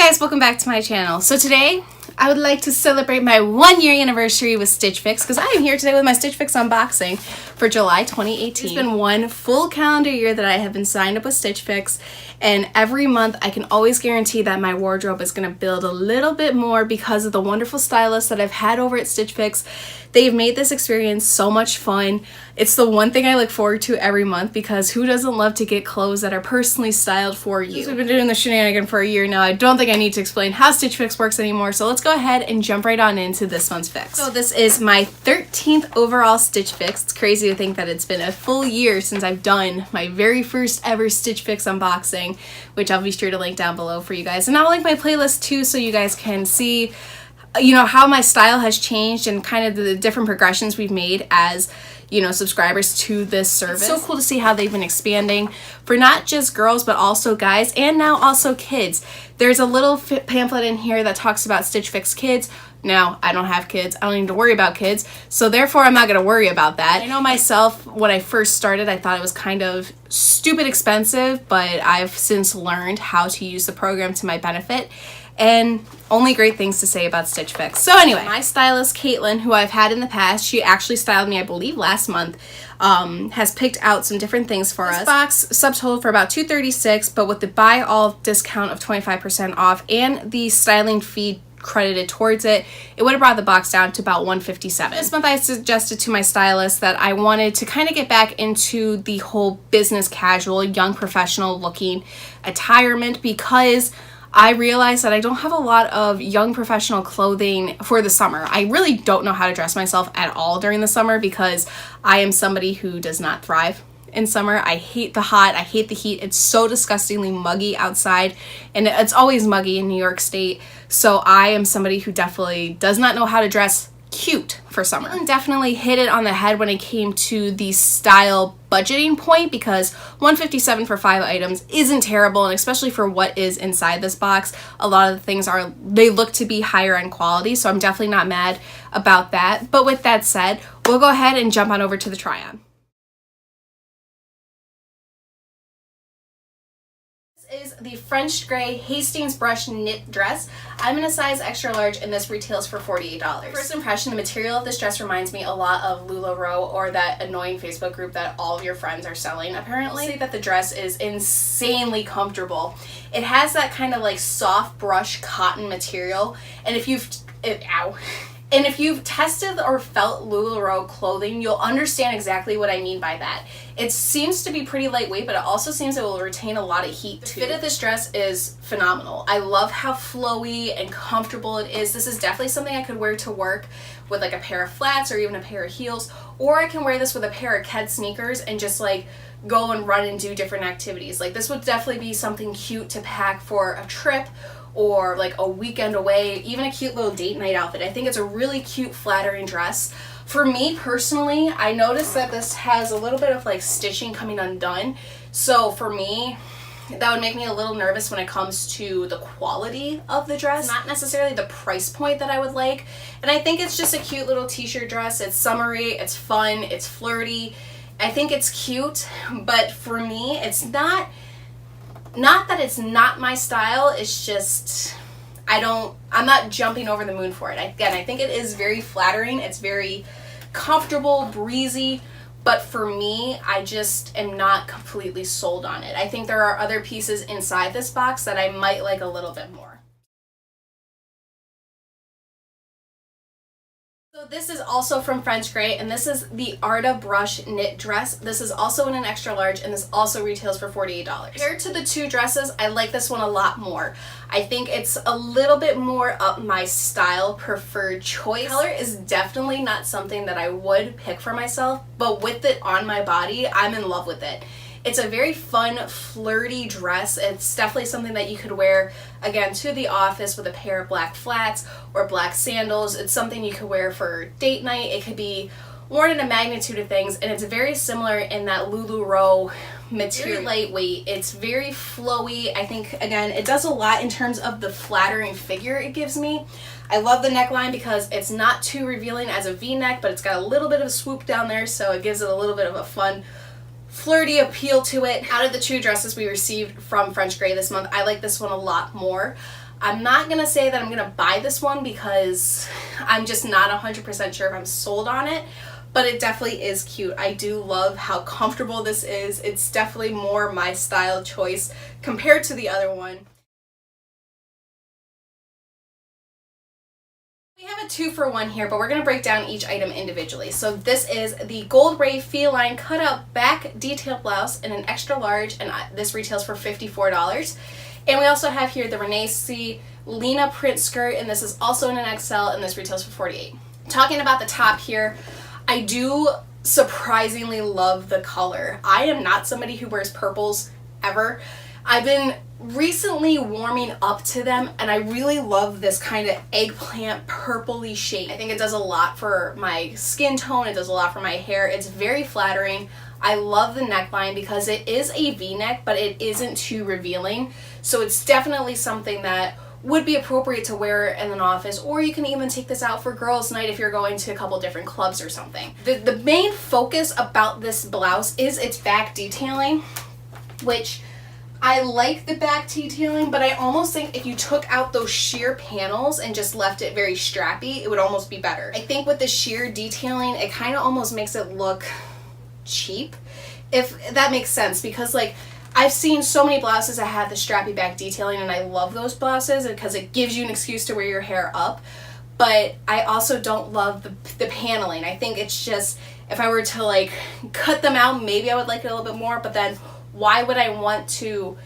guys, welcome back to my channel. So today I would like to celebrate my 1-year anniversary with Stitch Fix because I am here today with my Stitch Fix unboxing for July 2018. It's been one full calendar year that I have been signed up with Stitch Fix, and every month I can always guarantee that my wardrobe is going to build a little bit more because of the wonderful stylists that I've had over at Stitch Fix. They've made this experience so much fun. It's the one thing I look forward to every month because who doesn't love to get clothes that are personally styled for you? Since we've been doing the shenanigan for a year now, I don't think I need to explain how Stitch Fix works anymore, so let's go ahead and jump right on into this month's fix. So this is my 13th overall Stitch Fix. It's crazy to think that it's been a full year since I've done my very first ever Stitch Fix unboxing, which I'll be sure to link down below for you guys. And I'll link my playlist too so you guys can see how my style has changed and kind of the different progressions we've made as subscribers to this service. It's so cool to see how they've been expanding for not just girls but also guys and now also kids. There's a little pamphlet in here that talks about Stitch Fix Kids. Now, I don't have kids. I don't need to worry about kids, so therefore I'm not going to worry about that. I know myself, when I first started, I thought it was kind of stupid expensive, but I've since learned how to use the program to my benefit, and only great things to say about Stitch Fix. So anyway, my stylist Caitlin, who I've had in the past, she actually styled me, I believe, last month, has picked out some different things for us. This box subtotaled for about $236, but with the buy all discount of 25% off and the styling fee credited towards it, it would have brought the box down to about $157. This month I suggested to my stylist that I wanted to kind of get back into the whole business casual, young professional looking attirement because I realized that I don't have a lot of young professional clothing for the summer. I really don't know how to dress myself at all during the summer because I am somebody who does not thrive in summer. I hate the hot, I hate the heat. It's so disgustingly muggy outside, and it's always muggy in New York State. So I am somebody who definitely does not know how to dress cute for summer. I definitely hit it on the head when it came to the style budgeting point because $157 for 5 items isn't terrible, and especially for what is inside this box, a lot of the things they look to be higher end quality, so I'm definitely not mad about that. But with that said, we'll go ahead and jump on over to the try-on. Is the French gray Hastings brush knit dress. I'm in a size extra large and this retails for $48. First impression, the material of this dress reminds me a lot of LuLaRoe or that annoying Facebook group that all of your friends are selling apparently. I'll say that the dress is insanely comfortable. It has that kind of like soft brush cotton material, and if you've tested or felt LuLaRoe clothing, you'll understand exactly what I mean by that. It seems to be pretty lightweight, but it also seems it will retain a lot of heat too. The fit of this dress is phenomenal. I love how flowy and comfortable it is. This is definitely something I could wear to work with like a pair of flats or even a pair of heels, or I can wear this with a pair of Ked sneakers and just like go and run and do different activities. Like this would definitely be something cute to pack for a trip or like a weekend away, even a cute little date night outfit. I think it's a really cute, flattering dress. For me personally, I noticed that this has a little bit of like stitching coming undone. So for me, that would make me a little nervous when it comes to the quality of the dress, not necessarily the price point that I would like. And I think it's just a cute little t-shirt dress. It's summery, it's fun, it's flirty. I think it's cute, but for me, it's not that it's not my style, it's just I'm not jumping over the moon for it. Again, I think it is very flattering, it's very comfortable, breezy, but for me, I just am not completely sold on it. I think there are other pieces inside this box that I might like a little bit more. So this is also from French Gray, and this is the Arda brush knit dress. This is also in an extra large, and this also retails for $48. Compared to the two dresses, I like this one a lot more. I think it's a little bit more up my style preferred choice. Color is definitely not something that I would pick for myself, but with it on my body, I'm in love with it. It's a very fun, flirty dress. It's definitely something that you could wear, again, to the office with a pair of black flats or black sandals. It's something you could wear for date night. It could be worn in a magnitude of things, and it's very similar in that LuLaRoe material. Very lightweight. It's very flowy. I think, again, it does a lot in terms of the flattering figure it gives me. I love the neckline because it's not too revealing as a V-neck, but it's got a little bit of a swoop down there, so it gives it a little bit of a fun flirty appeal to it. Out of the two dresses we received from French Gray this month, I like this one a lot more. I'm not gonna say that I'm gonna buy this one because I'm just not 100% sure if I'm sold on it, but it definitely is cute. I do love how comfortable this is. It's definitely more my style choice compared to the other one. We have a 2-for-1 here, but we're going to break down each item individually. So this is the Goldray Felienne cutout back detail blouse in an extra large, and this retails for $54. And we also have here the Renee Leena print skirt, and this is also in an XL, and this retails for $48. Talking about the top here, I do surprisingly love the color. I am not somebody who wears purples ever. I've been recently warming up to them, and I really love this kind of eggplant purpley shade. I think it does a lot for my skin tone. It does a lot for my hair. It's very flattering. I love the neckline because it is a V-neck, but it isn't too revealing. So it's definitely something that would be appropriate to wear in an office, or you can even take this out for girls' night if you're going to a couple different clubs or something. The main focus about this blouse is its back detailing, which I like the back detailing, but I almost think if you took out those sheer panels and just left it very strappy, it would almost be better. I think with the sheer detailing, it kind of almost makes it look cheap, if that makes sense, because like I've seen so many blouses that have the strappy back detailing, and I love those blouses because it gives you an excuse to wear your hair up, but I also don't love the paneling. I think it's just, if I were to like cut them out, maybe I would like it a little bit more, but then why would I want to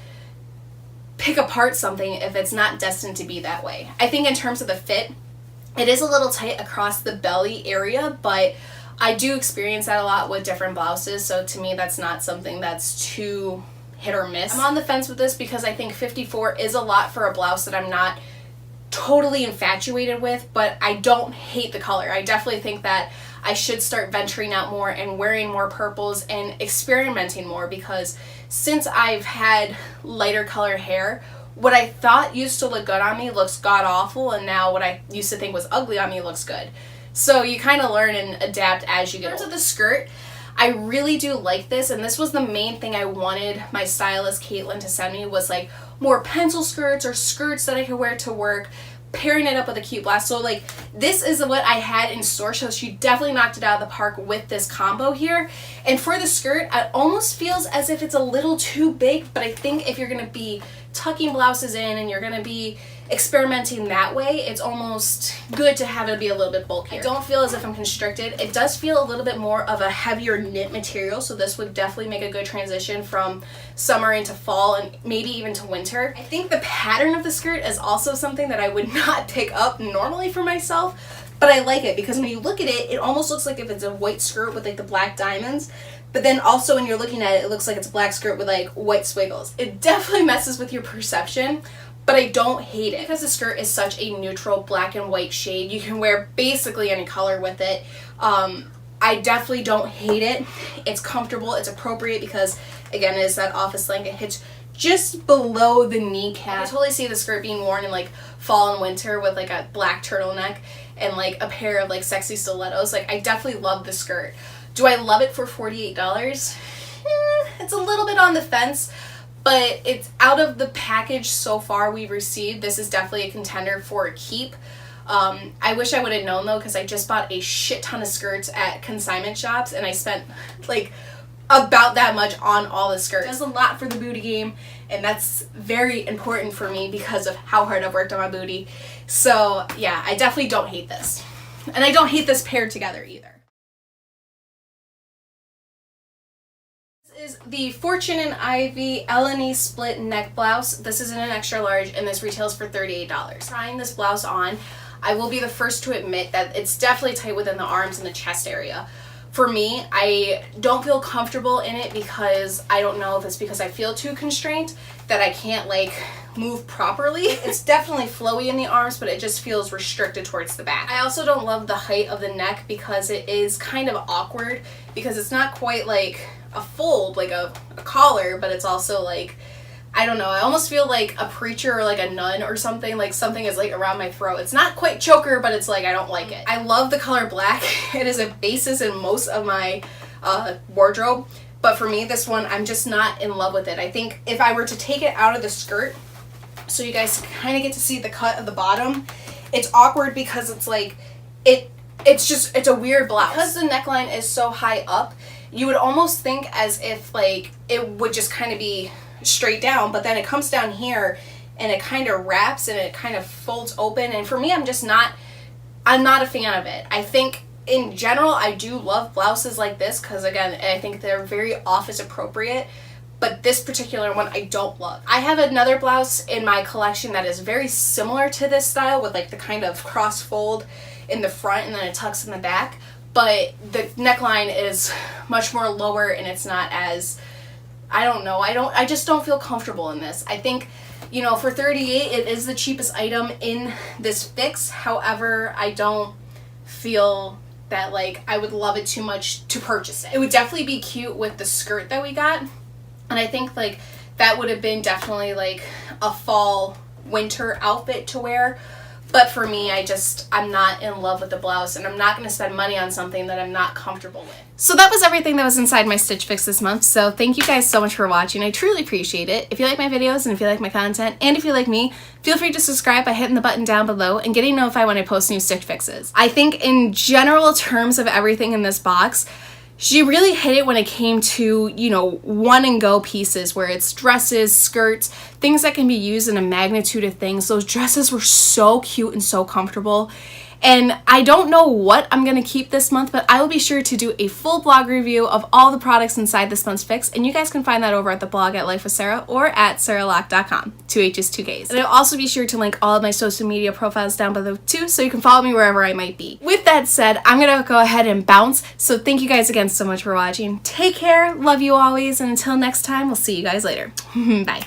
pick apart something if it's not destined to be that way? I think in terms of the fit, it is a little tight across the belly area, but I do experience that a lot with different blouses, so to me that's not something that's too hit or miss. I'm on the fence with this because I think $54 is a lot for a blouse that I'm not totally infatuated with, but I don't hate the color. I definitely think that I should start venturing out more and wearing more purples and experimenting more, because since I've had lighter color hair, what I thought used to look good on me looks god awful, and now what I used to think was ugly on me looks good. So you kind of learn and adapt as you get older. In terms of the skirt, I really do like this, and this was the main thing I wanted my stylist Caitlin to send me, was like more pencil skirts or skirts that I could wear to work, pairing it up with a cute blouse. So like this is what I had in store, so she definitely knocked it out of the park with this combo here. And for the skirt, it almost feels as if it's a little too big, but I think if you're going to be tucking blouses in and you're going to be experimenting that way, it's almost good to have it be a little bit bulkier. I don't feel as if I'm constricted. It does feel a little bit more of a heavier knit material, so this would definitely make a good transition from summer into fall and maybe even to winter. I think the pattern of the skirt is also something that I would not pick up normally for myself, but I like it because when you look at it, it almost looks like if it's a white skirt with like the black diamonds, but then also when you're looking at it, it looks like it's a black skirt with like white squiggles. It definitely messes with your perception, but I don't hate it. Because the skirt is such a neutral black and white shade, you can wear basically any color with it. I definitely don't hate it. It's comfortable, it's appropriate because, again, it is that office length. It hits just below the kneecap. I totally see the skirt being worn in like fall and winter with like a black turtleneck and like a pair of like sexy stilettos. Like, I definitely love the skirt. Do I love it for $48? It's a little bit on the fence, but it's out of the package so far we've received, this is definitely a contender for a keep. I wish I would have known though, because I just bought a shit ton of skirts at consignment shops and I spent like about that much on all the skirts. It does a lot for the booty game, and that's very important for me because of how hard I've worked on my booty. So yeah, I definitely don't hate this. And I don't hate this paired together either. Is the Fortune and Ivy Elleny split neck blouse. This is in an extra large and this retails for $38. Trying this blouse on, I will be the first to admit that it's definitely tight within the arms and the chest area. For me, I don't feel comfortable in it because I don't know if it's because I feel too constrained that I can't like move properly. It's definitely flowy in the arms, but it just feels restricted towards the back. I also don't love the height of the neck because it is kind of awkward because it's not quite like a fold, like a collar, but it's also like, I don't know, I almost feel like a preacher or like a nun or something, like something is like around my throat. It's not quite choker, but it's like I don't like it. I love the color black. It is a basis in most of my wardrobe, but for me, this one, I'm just not in love with it. I think if I were to take it out of the skirt so you guys kind of get to see the cut of the bottom. It's awkward because it's like, it's a weird blouse. Because the neckline is so high up, you would almost think as if like it would just kind of be straight down, but then it comes down here and it kind of wraps and it kind of folds open. And for me, I'm not a fan of it. I think in general, I do love blouses like this because, again, I think they're very office appropriate. But this particular one, I don't love. I have another blouse in my collection that is very similar to this style with like the kind of cross fold in the front and then it tucks in the back. But the neckline is much more lower and it's not as, I don't know, I just don't feel comfortable in this. I think, you know, for $38, it is the cheapest item in this fix. However, I don't feel that like I would love it too much to purchase it. It would definitely be cute with the skirt that we got. And I think like that would have been definitely like a fall winter outfit to wear. But for me, I'm not in love with the blouse and I'm not going to spend money on something that I'm not comfortable with. So that was everything that was inside my Stitch Fix this month. So thank you guys so much for watching. I truly appreciate it. If you like my videos and if you like my content and if you like me, feel free to subscribe by hitting the button down below and getting notified when I post new Stitch Fixes. I think in general terms of everything in this box, she really hit it when it came to, you know, one and go pieces where it's dresses, skirts, things that can be used in a magnitude of things. Those dresses were so cute and so comfortable. And I don't know what I'm going to keep this month, but I will be sure to do a full blog review of all the products inside this month's fix. And you guys can find that over at the blog at Life with Sarah or at sarahlock.com. 2 H's, 2 K's. And I'll also be sure to link all of my social media profiles down below too, so you can follow me wherever I might be. With that said, I'm going to go ahead and bounce. So thank you guys again so much for watching. Take care. Love you always. And until next time, we'll see you guys later. Bye.